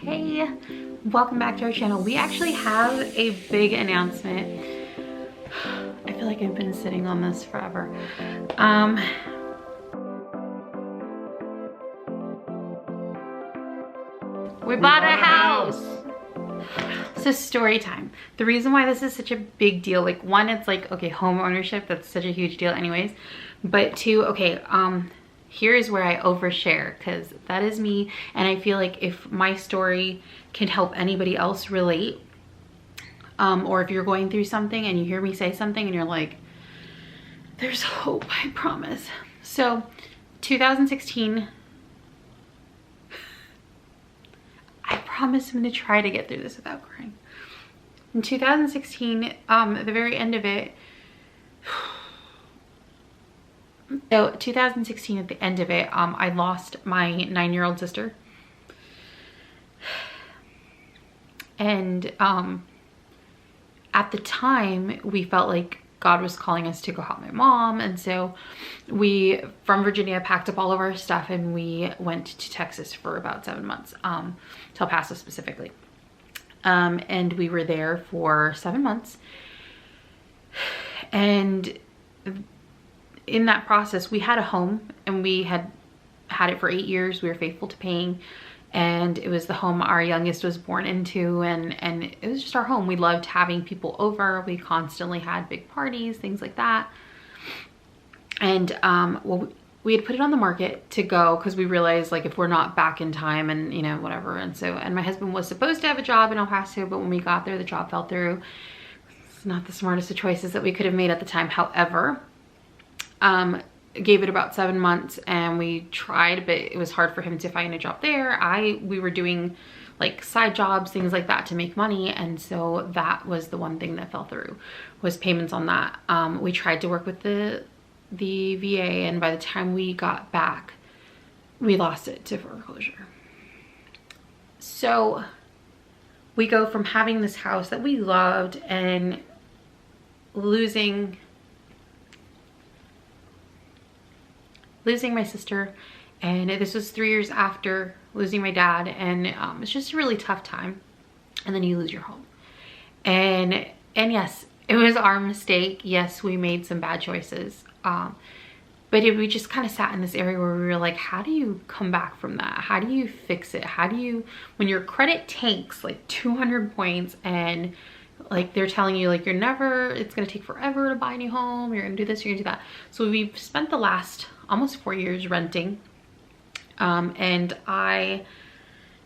Hey, welcome back to our channel. We actually have a big announcement. I feel like I've been sitting on this forever. We bought a house. So story time. The reason why this is such a big deal, like one, it's like, okay, home ownership, that's such a huge deal anyways. But two, okay, here is where I overshare, because that is me, and I feel like if my story can help anybody else relate, or if you're going through something and you hear me say something and you're like, there's hope, I promise. So 2016, I promise I'm gonna try to get through this without crying. In 2016, at the very end of it, so 2016 at the end of it, I lost my 9-year-old sister. And at the time, we felt like God was calling us to go help my mom. And so we, from Virginia, packed up all of our stuff and we went to Texas for about 7 months, to El Paso specifically. And we were there for 7 months. And in that process, we had a home and we had it for 8 years. We were faithful to paying, and it was the home our youngest was born into, and it was just our home. We loved having people over. We constantly had big parties, things like that. And well, we had put it on the market to go because we realized, like, if we're not back in time and, you know, whatever. And my husband was supposed to have a job in El Paso, but when we got there, the job fell through. It's not the smartest of choices that we could have made at the time. However, gave it about 7 months and we tried, but it was hard for him to find a job there. We were doing like side jobs, things like that to make money. And so that was the one thing that fell through, was payments on that. We tried to work with the VA, and by the time we got back, we lost it to foreclosure. So we go from having this house that we loved and losing my sister, and this was 3 years after losing my dad, and it's just a really tough time. And then you lose your home, and yes, it was our mistake. Yes, we made some bad choices, but we just kind of sat in this area where we were like, how do you come back from that? How do you fix it? How do you, when your credit tanks like 200 points and like they're telling you like it's gonna take forever to buy a new home, you're gonna do this, you're gonna do that. So we've spent the last almost 4 years renting, and I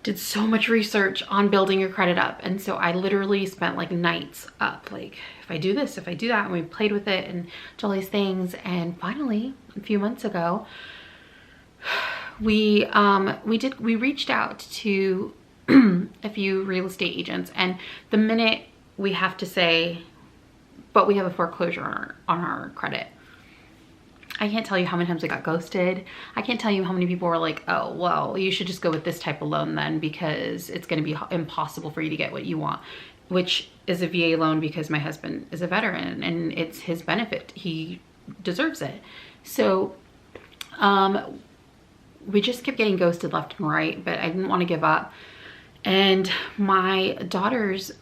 did so much research on building your credit up. And so I literally spent like nights up, like, if I do this, if I do that, and we played with it and did all these things. And finally, a few months ago, we reached out to a few real estate agents, and the minute we have to say, but we have a foreclosure on our credit. I can't tell you how many times we got ghosted. I can't tell you how many people were like, oh, well, you should just go with this type of loan then, because it's going to be impossible for you to get what you want, which is a VA loan, because my husband is a veteran and it's his benefit. He deserves it. So we just kept getting ghosted left and right, but I didn't want to give up. And my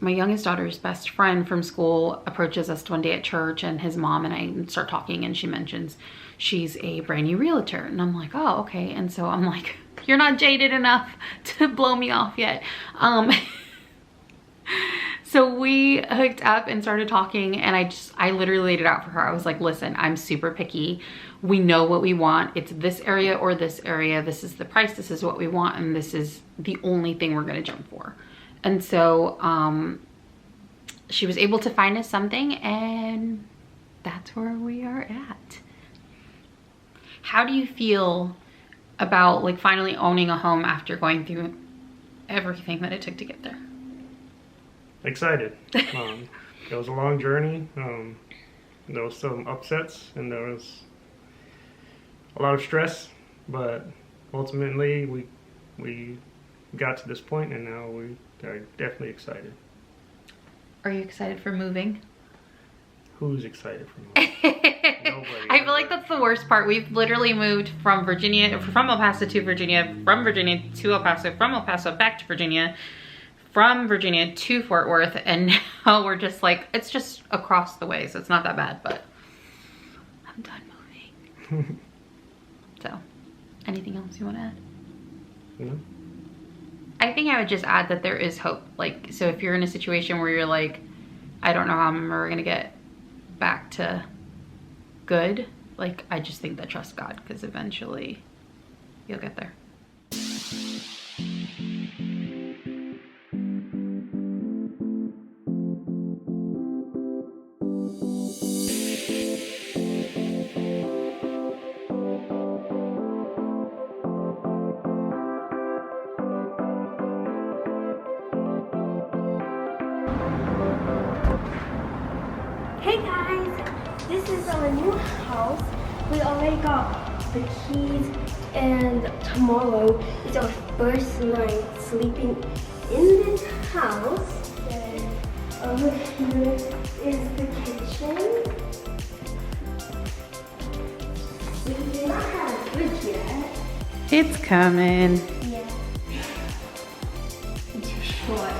youngest daughter's best friend from school approaches us one day at church, and his mom and I start talking, and she mentions she's a brand new realtor. And I'm like, oh, okay. And so I'm like, you're not jaded enough to blow me off yet. So we hooked up and started talking, and I literally laid it out for her. I was like, listen, I'm super picky. We know what we want. It's this area or this area. This is the price. This is what we want. And this is the only thing we're going to jump for. And so she was able to find us something, and that's where we are at. How do you feel about like finally owning a home after going through everything that it took to get there? Excited. It was a long journey. There was some upsets and there was a lot of stress, but ultimately we got to this point, and now we are definitely excited. Are you excited for moving? Who's excited for moving? Nobody. I feel like that's the worst part. We've literally moved from El Paso to Virginia, from Virginia to El Paso, from El Paso back to Virginia, from Virginia to Fort Worth, and now we're just like, it's just across the way, so it's not that bad, but I'm done moving. So, anything else you want to add? No. I think I would just add that there is hope. Like, so if you're in a situation where you're like, I don't know how I'm ever gonna get back to good, like, I just think that trust God, because eventually you'll get there. Hey guys, this is our new house. We already got the keys and tomorrow is our first night sleeping in this house. And over here is the kitchen. We do not have a fridge yet. It's coming. Yeah. It's too short.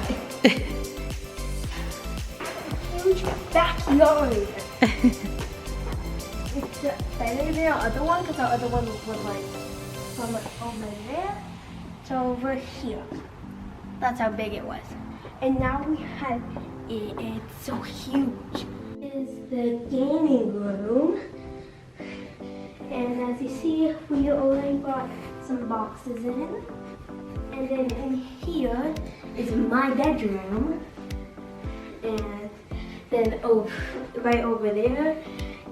Huge backyard. It's better than our other one because our other one was like from over there to over here. That's how big it was. And now we have it. It's so huge. This is the gaming room. And as you see, we already got some boxes in. And then in here is my bedroom. And then right over there,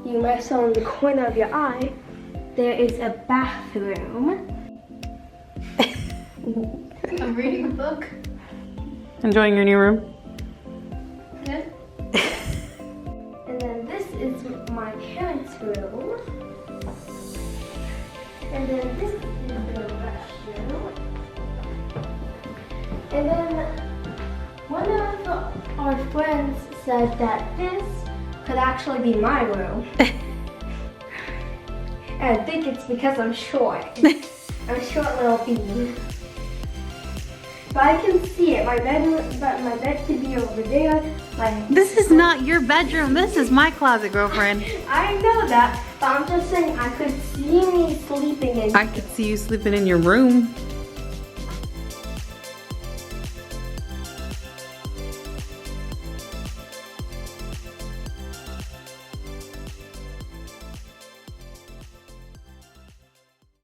you might saw in the corner of your eye, there is a bathroom. I'm reading a book. Enjoying your new room? Good. And then this is my parents' room. And then this is the restroom. And then one of our friends said that this could actually be my room. And I think it's because I'm short. I'm a short little bean. But I can see it. My bed could be over there. This is not your bedroom. This is my closet, girlfriend. I know that, but I'm just saying I could see me sleeping in. I could see you sleeping in your room.